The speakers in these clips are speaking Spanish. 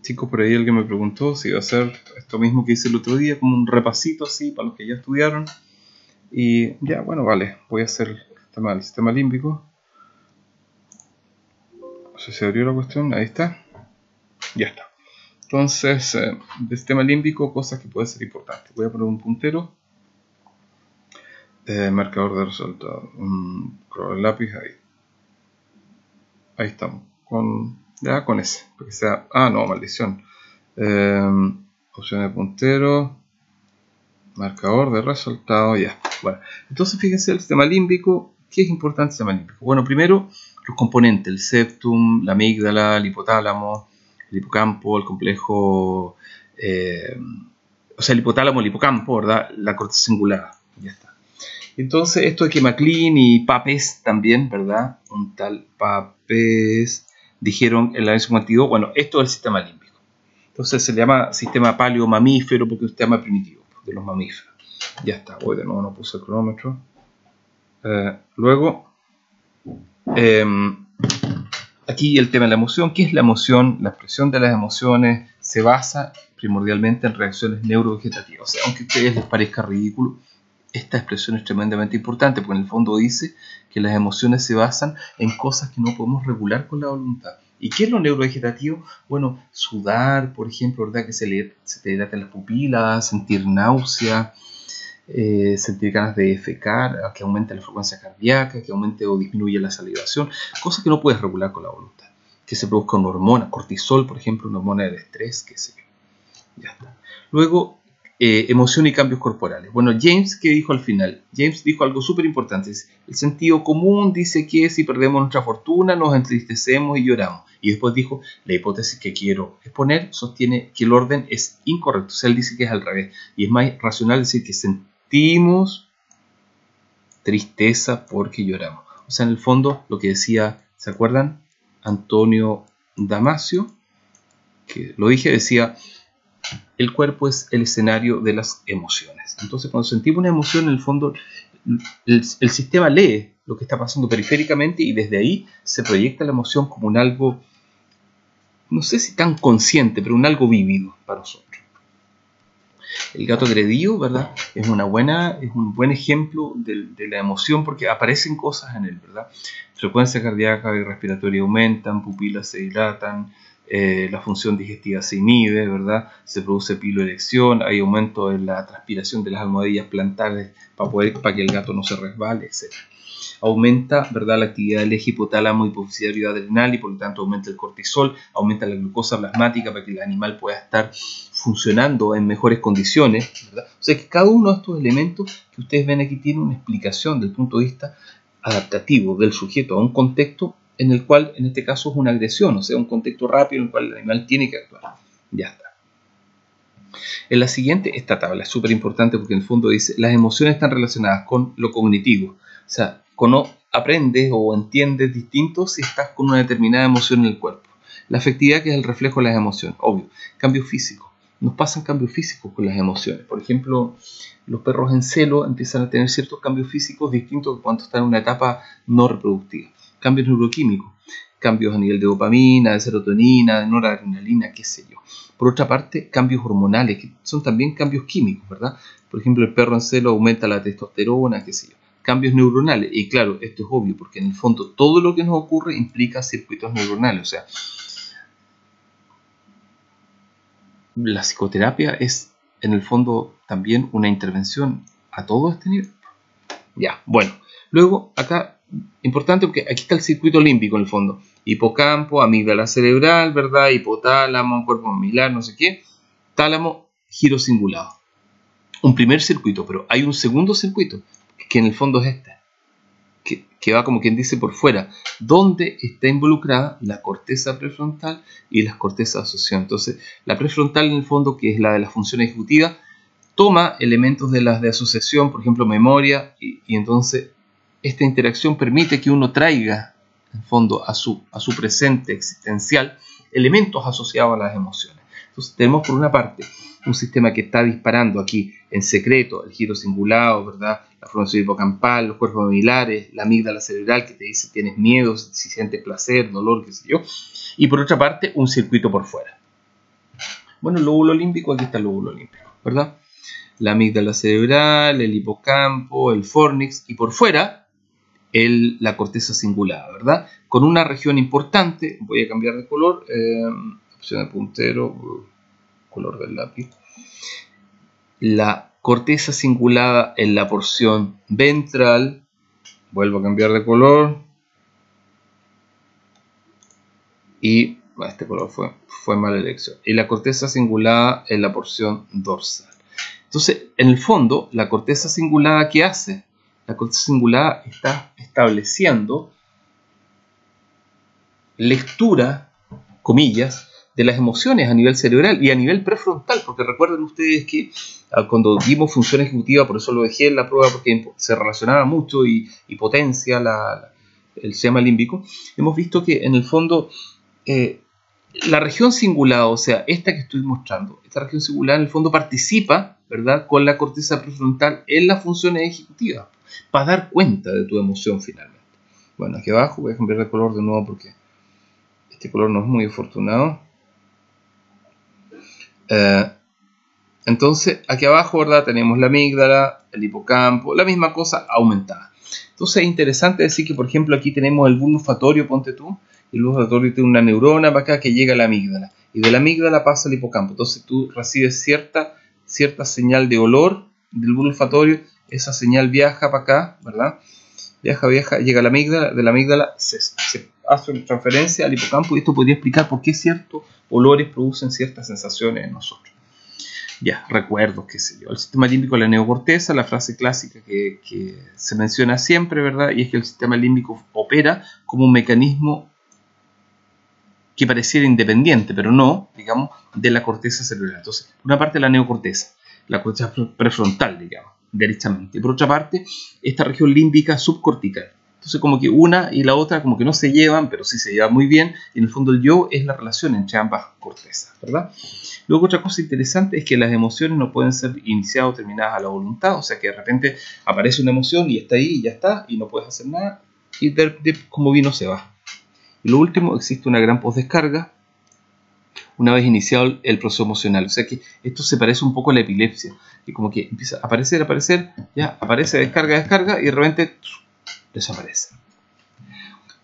Chicos, por ahí alguien me preguntó si iba a hacer esto mismo que hice el otro día, como un repasito así para los que ya estudiaron. Y ya, bueno, vale, voy a hacer el sistema límbico. No sé si abrió la cuestión, ahí está. Ya está. Entonces, del sistema límbico, cosas que pueden ser importantes. Voy a poner un puntero. Marcador de resultado. El lápiz ahí. Ahí estamos. Ya con ese. Para que sea. Ah, no, maldición. Opción de puntero. Marcador de resultado. Ya. Bueno. Entonces, fíjense el sistema límbico. ¿Qué es importante el sistema límbico? Bueno, primero, los componentes. El septum, la amígdala, el hipotálamo, el hipocampo, el complejo. O sea, el hipotálamo, el hipocampo, ¿verdad? La corteza cingulada. Ya está. Entonces, esto de que MacLean y Papes también, ¿verdad? Un tal Papes dijeron en el año 52, bueno, esto es el sistema límbico. Entonces se le llama sistema paleomamífero porque es un sistema primitivo de los mamíferos. Ya está, voy de nuevo, no puse el cronómetro. Luego, aquí el tema de la emoción. ¿Qué es la emoción? La expresión de las emociones se basa primordialmente en reacciones neurovegetativas. O sea, aunque a ustedes les parezca ridículo, esta expresión es tremendamente importante porque en el fondo dice que las emociones se basan en cosas que no podemos regular con la voluntad. ¿Y qué es lo neurovegetativo? Bueno, sudar, por ejemplo, ¿verdad? Que se te dilaten las pupilas, sentir náusea, sentir ganas de defecar, que aumente la frecuencia cardíaca, que aumente o disminuya la salivación, cosas que no puedes regular con la voluntad. Que se produzca una hormona, cortisol, por ejemplo, una hormona del estrés, qué sé yo. Ya está. Luego, emoción y cambios corporales. Bueno, James, ¿qué dijo al final? James dijo algo súper importante. El sentido común dice que si perdemos nuestra fortuna nos entristecemos y lloramos. Y después dijo, la hipótesis que quiero exponer sostiene que el orden es incorrecto. O sea, él dice que es al revés. Y es más racional decir que sentimos tristeza porque lloramos. O sea, en el fondo, lo que decía, ¿se acuerdan? Antonio Damasio, que lo dije, decía, el cuerpo es el escenario de las emociones. Entonces, cuando sentimos una emoción, en el fondo, el sistema lee lo que está pasando periféricamente y desde ahí se proyecta la emoción como un algo, no sé si tan consciente, pero un algo vívido para nosotros. El gato agredido, ¿verdad? Es un buen ejemplo de la emoción porque aparecen cosas en él, ¿verdad? Frecuencia cardíaca y respiratoria aumentan, pupilas se dilatan, la función digestiva se inhibe, ¿verdad? Se produce piloerección, hay aumento en la transpiración de las almohadillas plantares para que el gato no se resbale, etc. Aumenta, ¿verdad?, la actividad del eje hipotálamo hipofisiario adrenal y por lo tanto aumenta el cortisol, aumenta la glucosa plasmática para que el animal pueda estar funcionando en mejores condiciones, ¿verdad? O sea que cada uno de estos elementos que ustedes ven aquí tiene una explicación desde el punto de vista adaptativo del sujeto a un contexto en el cual, en este caso, es una agresión, o sea, un contexto rápido en el cual el animal tiene que actuar. Ya está. En la siguiente, esta tabla es súper importante porque en el fondo dice, las emociones están relacionadas con lo cognitivo. O sea, aprendes o entiendes distinto si estás con una determinada emoción en el cuerpo. La afectividad, que es el reflejo de las emociones, obvio. Cambios físicos. Nos pasan cambios físicos con las emociones. Por ejemplo, los perros en celo empiezan a tener ciertos cambios físicos distintos que cuando están en una etapa no reproductiva. Cambios neuroquímicos, cambios a nivel de dopamina, de serotonina, de noradrenalina, qué sé yo. Por otra parte, cambios hormonales, que son también cambios químicos, ¿verdad? Por ejemplo, el perro en celo aumenta la testosterona, qué sé yo. Cambios neuronales, y claro, esto es obvio, porque en el fondo todo lo que nos ocurre implica circuitos neuronales, o sea, la psicoterapia es en el fondo también una intervención a todo este nivel. Ya, bueno, luego acá, importante porque aquí está el circuito límbico en el fondo, hipocampo, amígdala cerebral, ¿verdad? Hipotálamo, cuerpo mamilar, no sé qué, tálamo, giro cingulado. Un primer circuito, pero hay un segundo circuito, que en el fondo es este, que va como quien dice por fuera, donde está involucrada la corteza prefrontal y las cortezas de asociación. Entonces, la prefrontal en el fondo, que es la de la función ejecutiva, toma elementos de las de asociación, por ejemplo, memoria, y entonces esta interacción permite que uno traiga, en el fondo, a su presente existencial, elementos asociados a las emociones. Entonces, tenemos por una parte un sistema que está disparando aquí en secreto el giro cingulado, ¿verdad? La formación hipocampal, los cuerpos mamilares, la amígdala cerebral que te dice si tienes miedo, si sientes placer, dolor, qué sé yo. Y por otra parte, un circuito por fuera. Bueno, el lóbulo límbico, aquí está el lóbulo límbico, ¿verdad? La amígdala cerebral, el hipocampo, el fornix y por fuera la corteza cingulada, ¿verdad? Con una región importante, voy a cambiar de color, opción de puntero, color del lápiz. La corteza cingulada en la porción ventral, vuelvo a cambiar de color, y este color fue mala elección. Y la corteza cingulada en la porción dorsal. Entonces, en el fondo, la corteza cingulada, ¿qué hace? La corteza cingulada está estableciendo lectura, comillas, de las emociones a nivel cerebral y a nivel prefrontal, porque recuerden ustedes que cuando dimos función ejecutiva, por eso lo dejé en la prueba, porque se relacionaba mucho y potencia el sistema límbico, hemos visto que en el fondo la región cingulada, o sea, esta que estoy mostrando, esta región cingulada en el fondo participa, ¿verdad?, con la corteza prefrontal en las funciones ejecutivas, para dar cuenta de tu emoción finalmente. Bueno, aquí abajo voy a cambiar de color de nuevo porque este color no es muy afortunado. Entonces, aquí abajo, ¿verdad?, tenemos la amígdala, el hipocampo, la misma cosa aumentada. Entonces es interesante decir que, por ejemplo, aquí tenemos el bulbo olfatorio, ponte tú, y el bulbo olfatorio tiene una neurona para acá que llega a la amígdala, y de la amígdala pasa al hipocampo. Entonces tú recibes cierta señal de olor del bulbo olfatorio, esa señal viaja para acá, ¿verdad? Viaja, llega a la amígdala, de la amígdala se hace una transferencia al hipocampo, y esto podría explicar por qué ciertos olores producen ciertas sensaciones en nosotros. Ya, recuerdos, qué sé yo. El sistema límbico de la neocorteza, la frase clásica que se menciona siempre, ¿verdad? Y es que el sistema límbico opera como un mecanismo que pareciera independiente, pero no, digamos, de la corteza cerebral. Entonces, por una parte la neocorteza, la corteza prefrontal, digamos, derechamente. Y por otra parte, esta región límbica subcortical. Entonces, como que una y la otra como que no se llevan, pero sí se llevan muy bien. Y en el fondo el yo es la relación entre ambas cortezas, ¿verdad? Luego, otra cosa interesante es que las emociones no pueden ser iniciadas o terminadas a la voluntad. O sea, que de repente aparece una emoción y está ahí y ya está, y no puedes hacer nada, y como vino se va. Y lo último, existe una gran postdescarga una vez iniciado el proceso emocional. O sea que esto se parece un poco a la epilepsia, que como que empieza a aparecer, ya aparece, descarga, y de repente desaparece.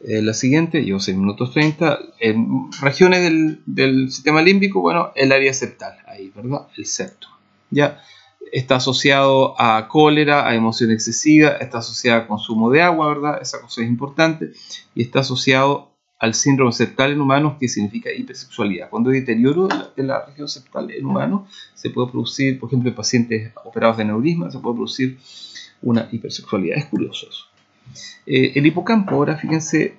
La siguiente, llevo 6 minutos 30. En regiones del sistema límbico, bueno, el área septal, ahí, ¿verdad? El septo. Ya está asociado a cólera, a emoción excesiva, está asociado a consumo de agua, ¿verdad? Esa cosa es importante. Y está asociado al síndrome septal en humanos, que significa hipersexualidad. Cuando hay deterioro de la región septal en humanos, se puede producir, por ejemplo, en pacientes operados de aneurisma, se puede producir una hipersexualidad. Es curioso eso. El hipocampo, ahora fíjense,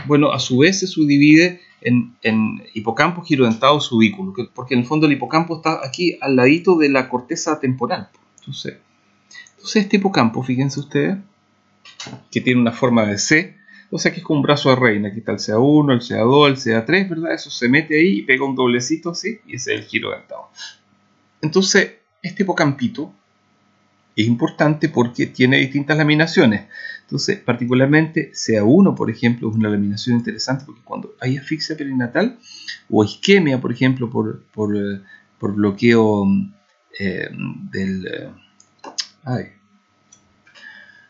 bueno, a su vez se subdivide en hipocampo, girodentado, subículo, porque en el fondo el hipocampo está aquí al ladito de la corteza temporal. Entonces este hipocampo, fíjense ustedes, que tiene una forma de C, o sea que es como un brazo de reina. Aquí está el CA1, el CA2, el CA3, ¿verdad? Eso se mete ahí y pega un doblecito así, y ese es el girodentado. Entonces, este hipocampito es importante porque tiene distintas laminaciones. Entonces, particularmente CA1, por ejemplo, es una laminación interesante porque cuando hay asfixia perinatal o isquemia, por ejemplo, por bloqueo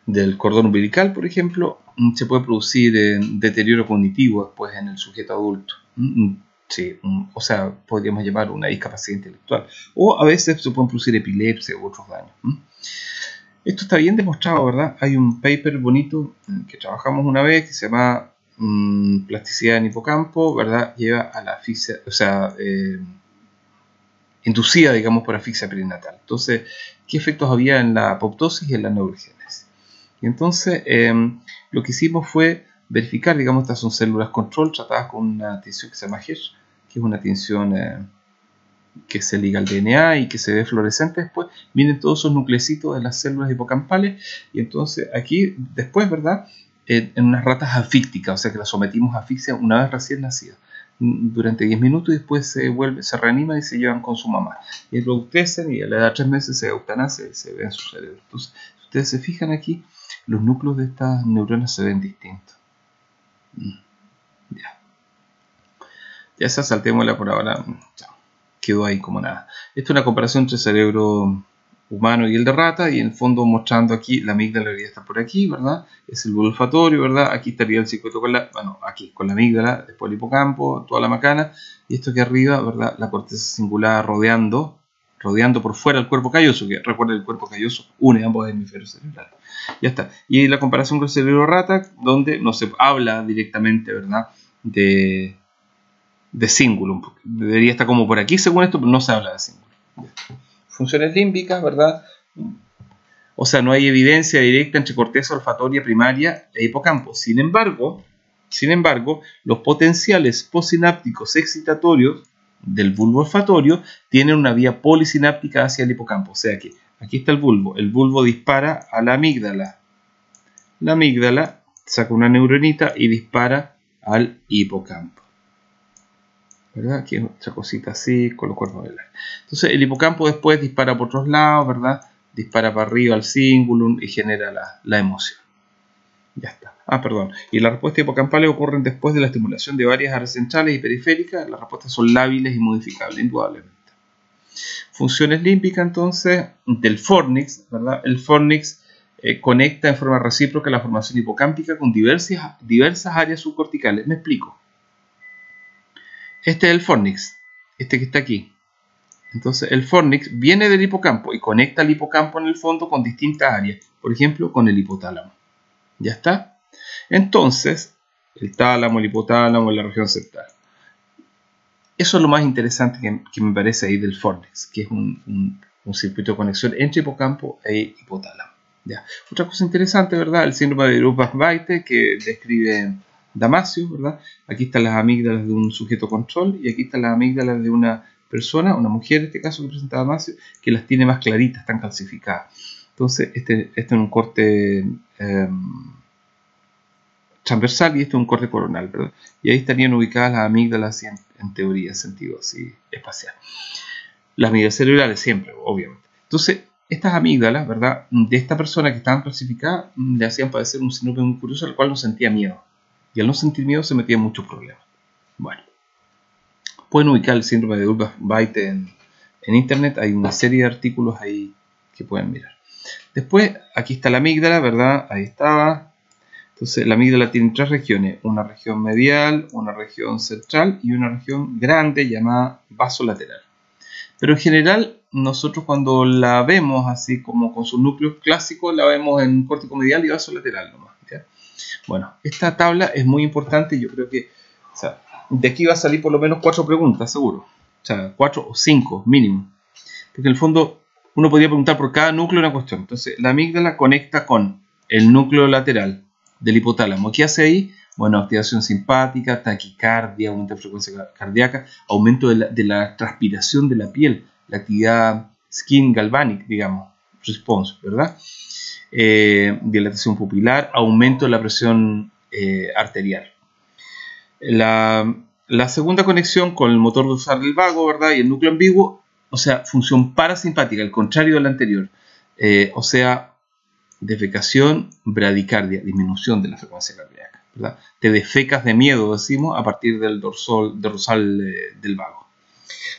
del cordón umbilical, por ejemplo, se puede producir deterioro cognitivo después en el sujeto adulto. Sí, o sea, podríamos llamar una discapacidad intelectual. O a veces se pueden producir epilepsia u otros daños. Esto está bien demostrado, ¿verdad? Hay un paper bonito que trabajamos una vez que se llama plasticidad en hipocampo, ¿verdad? Lleva a la asfixia, o sea, inducida, digamos, por asfixia perinatal. Entonces, ¿qué efectos había en la apoptosis y en la neurogénesis? Y entonces, lo que hicimos fue verificar, digamos, estas son células control tratadas con una tinción que se llama HESH, que es una tinción que se liga al DNA y que se ve fluorescente después. Miren todos esos nucleocitos de las células hipocampales, y entonces aquí después, ¿verdad?, en unas ratas asfícticas, o sea que las sometimos a asfixia una vez recién nacida durante 10 minutos, y después se reaniman y se llevan con su mamá, y luego crecen y a la edad de 3 meses se eutanasia y se ve en su cerebro. Entonces, si ustedes se fijan aquí, los núcleos de estas neuronas se ven distintos. Ya esa saltémosla por ahora. Chao. quedó ahí como nada. Esta es una comparación entre el cerebro humano y el de rata, y en el fondo mostrando aquí la amígdala debería estar por aquí, ¿verdad? Es el bulbo olfatorio, ¿verdad? Aquí estaría el circuito con aquí con la amígdala, después el hipocampo, toda la macana, y esto aquí arriba, ¿verdad? La corteza cingulada rodeando por fuera el cuerpo calloso, que recuerden, el cuerpo calloso une ambos hemisferios cerebrales. Ya está. Y la comparación con el cerebro rata, donde no se habla directamente, ¿verdad? De cingulum. Debería estar como por aquí según esto, pero no se habla de cingulum. Funciones límbicas, ¿verdad? O sea, no hay evidencia directa entre corteza olfatoria primaria e hipocampo. Sin embargo, los potenciales postsinápticos excitatorios del bulbo olfatorio tienen una vía polisináptica hacia el hipocampo. O sea que aquí está el bulbo dispara a la amígdala. La amígdala saca una neuronita y dispara al hipocampo, ¿verdad? Aquí es otra cosita así con los cuerpos de la. Entonces el hipocampo después dispara por otros lados, ¿verdad? Dispara para arriba al cingulum y genera la emoción. Ya está. Perdón. Y las respuestas hipocampales ocurren después de la estimulación de varias áreas centrales y periféricas. Las respuestas son lábiles y modificables, indudablemente. Funciones límbicas, entonces, del fornix, ¿verdad? El fornix conecta en forma recíproca la formación hipocámpica con diversas áreas subcorticales. Me explico. Este es el fornix, este que está aquí. Entonces el fornix viene del hipocampo y conecta el hipocampo en el fondo con distintas áreas, por ejemplo con el hipotálamo. ¿Ya está? Entonces, el tálamo, el hipotálamo, la región central. Eso es lo más interesante que me parece ahí del fornix, que es un circuito de conexión entre hipocampo e hipotálamo. ¿Ya? Otra cosa interesante, ¿verdad? El síndrome de Urbach-White que describe Damasio, ¿verdad? Aquí están las amígdalas de un sujeto control y aquí están las amígdalas de una persona, una mujer en este caso que presenta Damasio, que las tiene más claritas, están calcificadas. Entonces, este es un corte transversal y este es un corte coronal, ¿verdad? Y ahí estarían ubicadas las amígdalas en teoría, en sentido así espacial. Las amígdalas cerebrales siempre, obviamente. Entonces, estas amígdalas, ¿verdad? De esta persona que estaban clasificadas, le hacían padecer un síndrome muy curioso, al cual no sentía miedo. Y al no sentir miedo se metía en muchos problemas. Bueno, pueden ubicar el síndrome de Urbach-White en internet. Hay una serie de artículos ahí que pueden mirar. Después, aquí está la amígdala, ¿verdad? Ahí estaba. Entonces, la amígdala tiene tres regiones. Una región medial, una región central y una región grande llamada vasolateral. Pero en general, nosotros cuando la vemos así como con sus núcleos clásicos, la vemos en córtico medial y vasolateral nomás. ¿Ya? Bueno, esta tabla es muy importante y yo creo que de aquí va a salir por lo menos 4 preguntas, seguro. O sea, 4 o 5 mínimo. Porque en el fondo uno podría preguntar por cada núcleo una cuestión. Entonces, la amígdala conecta con el núcleo lateral del hipotálamo. ¿Qué hace ahí? Bueno, activación simpática, taquicardia, aumento de frecuencia cardíaca, aumento de la transpiración de la piel, la actividad skin galvanic, digamos, response, ¿verdad? Dilatación pupilar, aumento de la presión arterial. La segunda conexión con el motor dorsal del vago, ¿verdad? Y el núcleo ambiguo, o sea, función parasimpática, el contrario de la anterior. O sea, defecación, bradicardia, disminución de la frecuencia cardíaca, ¿verdad? Te defecas de miedo, decimos, a partir del dorsal del vago.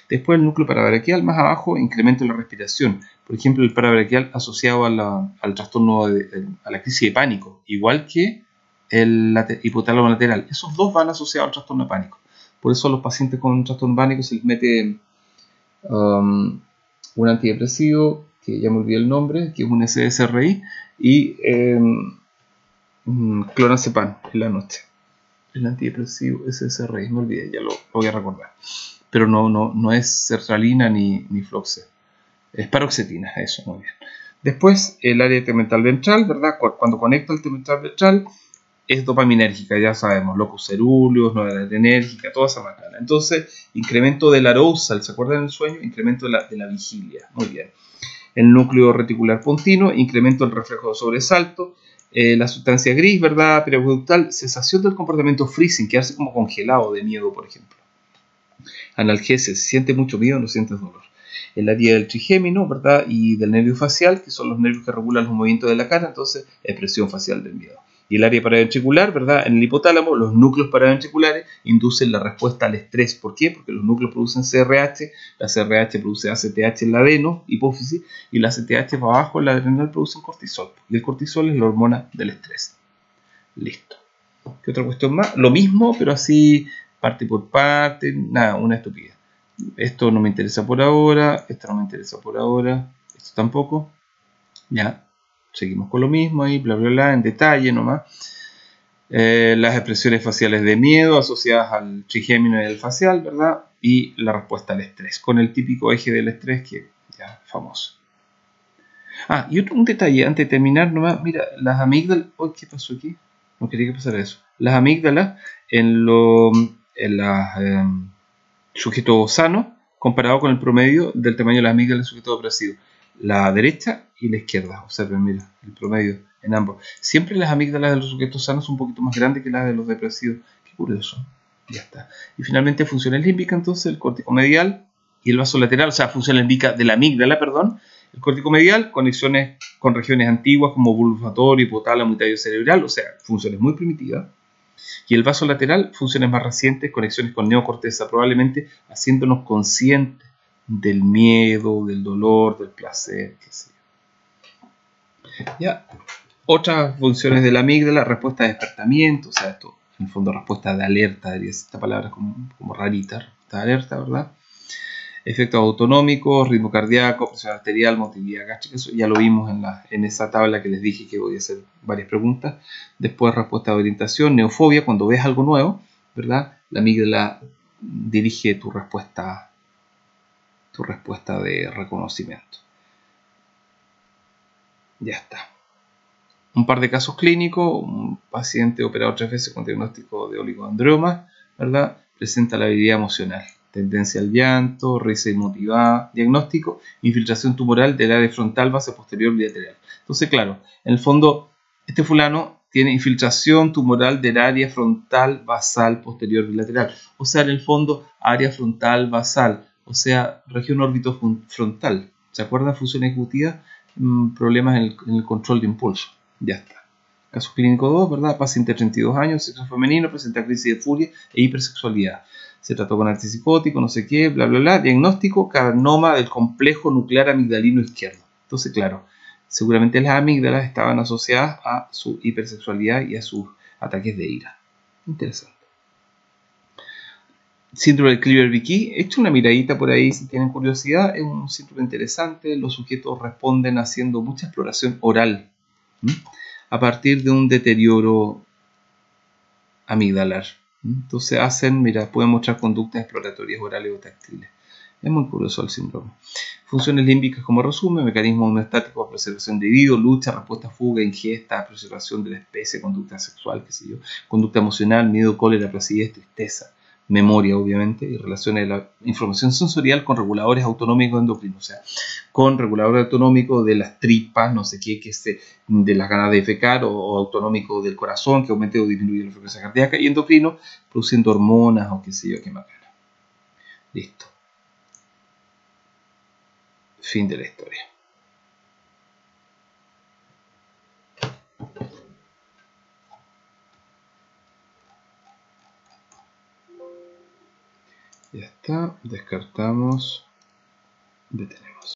Después el núcleo parabraquial, más abajo, incremento de la respiración. Por ejemplo, el parabraquial asociado al trastorno, a la crisis de pánico, igual que el hipotálamo lateral. Esos dos van asociados al trastorno de pánico. Por eso a los pacientes con trastorno de pánico se les mete un antidepresivo, que ya me olvidé el nombre, que es un SSRI, y clonazepam en la noche. El antidepresivo SSRI, me olvidé, ya lo voy a recordar. Pero no es sertralina ni floxe. Es paroxetina, eso, muy bien. Después, el área tegmental ventral, ¿verdad? Cuando conecta el tegmental ventral, es dopaminérgica, ya sabemos, locus cerúleus, noradrenérgica, toda esa macana. Entonces, incremento del arousal, ¿se acuerdan del sueño? Incremento de la vigilia, muy bien. El núcleo reticular pontino, incremento del reflejo de sobresalto, la sustancia gris, ¿verdad? Periaqueductal, cesación del comportamiento freezing, quedarse como congelado de miedo, por ejemplo. Analgesia, si siente mucho miedo, no sientes dolor. El área del trigémino, ¿verdad? Y del nervio facial, que son los nervios que regulan los movimientos de la cara, entonces expresión facial del miedo. y el área paraventricular, ¿verdad? En el hipotálamo, los núcleos paraventriculares inducen la respuesta al estrés. ¿Por qué? Porque los núcleos producen CRH, la CRH produce ACTH en la adeno, hipófisis, y la ACTH para abajo en la adrenal producen cortisol. Y el cortisol es la hormona del estrés. Listo. ¿Qué otra cuestión más? Lo mismo, pero así parte por parte, nada, una estupidez. Esto no me interesa por ahora, esto no me interesa por ahora, esto tampoco. Ya, seguimos con lo mismo ahí, bla, bla, bla, en detalle nomás. Las expresiones faciales de miedo asociadas al trigémino y al facial, ¿verdad? Y la respuesta al estrés, con el típico eje del estrés que ya famoso. Ah, y un detalle antes de terminar nomás, mira, las amígdalas, oh, ¿qué pasó aquí? No quería que pasara eso. Las amígdalas en los sujetos sanos, comparado con el promedio del tamaño de las amígdalas en sujetos depresivos. La derecha y la izquierda, observen, mira, el promedio en ambos. Siempre las amígdalas de los sujetos sanos son un poquito más grandes que las de los depresivos. Qué curioso. Ya está. Y finalmente funciones límbicas, entonces, el córtico medial y el vaso lateral, o sea, funciones límbicas de la amígdala, perdón. El córtico medial, conexiones con regiones antiguas como bulbo olfatorio, hipotálamo y tallo cerebral, o sea, funciones muy primitivas. Y el vaso lateral, funciones más recientes, conexiones con neocorteza, probablemente haciéndonos conscientes del miedo, del dolor, del placer, qué sé yo. Ya. Otras funciones de la amígdala, respuesta de despertamiento, o sea, esto en el fondo respuesta de alerta, diría esta palabra como rarita, respuesta de alerta, ¿verdad? Efectos autonómicos, ritmo cardíaco, presión arterial, motilidad gástrica, eso ya lo vimos en esa tabla que les dije que voy a hacer varias preguntas. Después respuesta de orientación, neofobia, cuando ves algo nuevo, ¿verdad? La amígdala dirige tu respuesta de reconocimiento. Ya está. Un par de casos clínicos, un paciente operado 3 veces con diagnóstico de oligodendroma, ¿verdad? Presenta la habilidad emocional, tendencia al llanto, risa inmotivada, diagnóstico, infiltración tumoral del área frontal base posterior bilateral. Entonces, claro, en el fondo, este fulano tiene infiltración tumoral del área frontal basal posterior bilateral, o sea, en el fondo, área frontal basal, o sea, región orbitofrontal. ¿Se acuerdan? Función ejecutiva, problemas en el control de impulso. Ya está. Caso clínico 2, ¿verdad? Paciente de 32 años, sexo femenino, presenta crisis de furia e hipersexualidad. Se trató con antipsicótico, no sé qué, bla, bla, bla. Diagnóstico, carcinoma del complejo nuclear amigdalino izquierdo. Entonces, claro, seguramente las amígdalas estaban asociadas a su hipersexualidad y a sus ataques de ira. Interesante. Síndrome del Cleaver-Vicky, echa una miradita por ahí si tienen curiosidad. Es un síndrome interesante. Los sujetos responden haciendo mucha exploración oral a partir de un deterioro amigdalar. Entonces pueden mostrar conductas exploratorias orales o táctiles. Es muy curioso el síndrome. Funciones límbicas como resumen, mecanismo homeostático, preservación de vida, lucha, respuesta, fuga, ingesta, preservación de la especie, conducta sexual, qué sé yo, conducta emocional, miedo, cólera, placidez, tristeza, memoria, obviamente, y relaciones de la información sensorial con reguladores autonómicos endocrinos, o sea, con reguladores autonómicos de las tripas, no sé qué, de las ganas de defecar, o autonómico del corazón, que aumente o disminuye la frecuencia cardíaca, y endocrino, produciendo hormonas o qué sé yo, qué macana. Listo. Fin de la historia. Ya está, descartamos, detenemos.